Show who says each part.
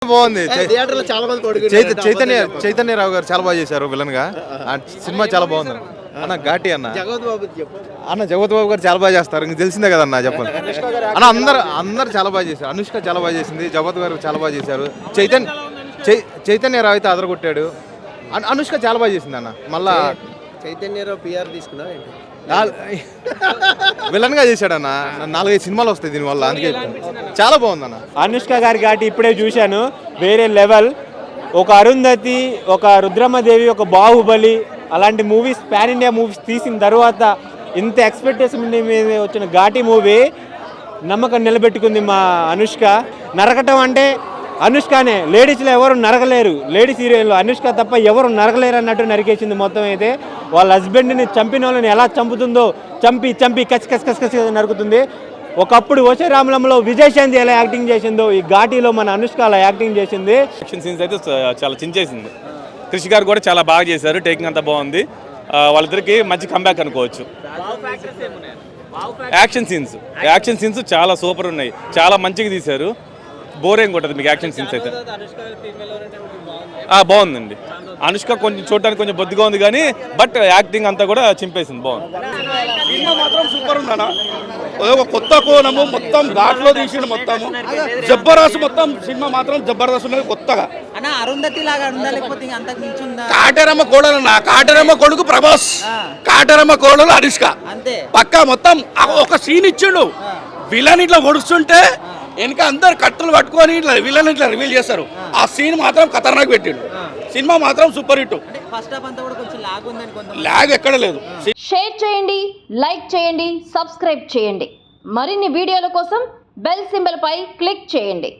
Speaker 1: బాగుంది.
Speaker 2: చాలా
Speaker 1: చైతన్యరావు గారు చాలా బాగా చేశారు విలన్ గా. సినిమా చాలా బాగుంది అన్న. ఘాటి అన్న జగపతి బాబు గారు చాలా బాగా చేస్తారు. ఇంక తెలిసిందే కదన్న చెప్పండి అన్న. అందరు చాలా బాగా చేశారు. అనుష్క చాలా బాగా చేసింది. జగపతి గారు చాలా బాగా చేశారు. చైతన్యరావు అయితే అదరగొట్టాడు. అనుష్క చాలా బాగా చేసింది అన్న. మళ్ళా
Speaker 2: చైతన్యరావు పిఆర్ తీసుకున్నా
Speaker 1: విలన్ గా చేశాడన్న. 4-5 సినిమాలు వస్తాయి దీనివల్ల. అందుకే చాలా బాగుంది అన్న.
Speaker 3: అనుష్క గారి ఘాటి ఇప్పుడే చూశాను, వేరే లెవెల్. ఒక అరుంధతి, ఒక రుద్రమ్మదేవి, ఒక బాహుబలి అలాంటి మూవీస్, పాన్ ఇండియా మూవీస్ తీసిన తర్వాత ఇంత ఎక్స్పెక్టేషన్ మీద వచ్చిన ఘాటి మూవీ నమ్మకం నిలబెట్టుకుంది మా అనుష్క. నరకటం అంటే అనుష్కనే. లేడీస్లో ఎవరు నరకలేరు. లేడీస్ హీరోయిన్లో అనుష్క తప్ప ఎవరు నరకలేరు అన్నట్టు నరికేసింది మొత్తం. అయితే వాళ్ళ హస్బెండ్ని చంపిన వాళ్ళని ఎలా చంపుతుందో చంపి కసి నరుకుతుంది. ఒకప్పుడు వచ్చే రామలంలో విజయశాంతి ఎలా యాక్టింగ్ చేసిందో ఈ ఘాటీలో మన అనుష్క అలా యాక్టింగ్ చేసింది.
Speaker 4: యాక్షన్ సీన్స్ అయితే చాలా చించేసింది. కృషి గారు కూడా చాలా బాగా చేశారు. టేకింగ్ అంతా బాగుంది. వాళ్ళిద్దరికి మంచి కంబ్యాక్ అనుకోవచ్చు. యాక్షన్ సీన్స్ చాలా సూపర్ ఉన్నాయి. చాలా మంచిగా తీశారు. బోరింగ్ ఉంటుంది మీకు యాక్షన్ సీన్స్ అయితే. బాగుందండి. అనుష్క కొంచెం చూడడానికి కొంచెం బొద్దుగా ఉంది కానీ బట్ యాక్టింగ్ అంతా కూడా చింపేసింది. బాగుంది.
Speaker 5: సినిమా మాత్రం సూపర్ ఉందన్న. ఒక కొత్త కోణము మొత్తం ఘాట్లో తీసిన మొత్తము జబర్దస్త్. మొత్తం సినిమా మాత్రం జబర్దస్త్ ఉన్నది కొత్తగా. కాటరమ్మ కోడలన్న. కాటరమ్మ కొడుకు ప్రభాస్, కాటరమ్మ కోడలు అనుష్క. పక్కా మొత్తం ఒక సీన్ ఇచ్చిండు. విలన్ ఇట్లా ఒడుస్తుంటే వెనక అందరు కట్టలు పట్టుకొని ఇట్లా విలన్ ఇట్లా రివీల్ చేస్తారు. ఆ సీన్ మాత్రం ఖతర్నాక్ పెట్టిండు. సినిమా మాత్రం సూపర్ హిట్. లాగ్ ఎక్కడ లేదు.
Speaker 6: షేర్ చేయండి, లైక్ చేయండి, సబ్స్క్రైబ్ చేయండి. మరిన్ని వీడియోల కోసం బెల్ సింబల్ పై క్లిక్ చేయండి.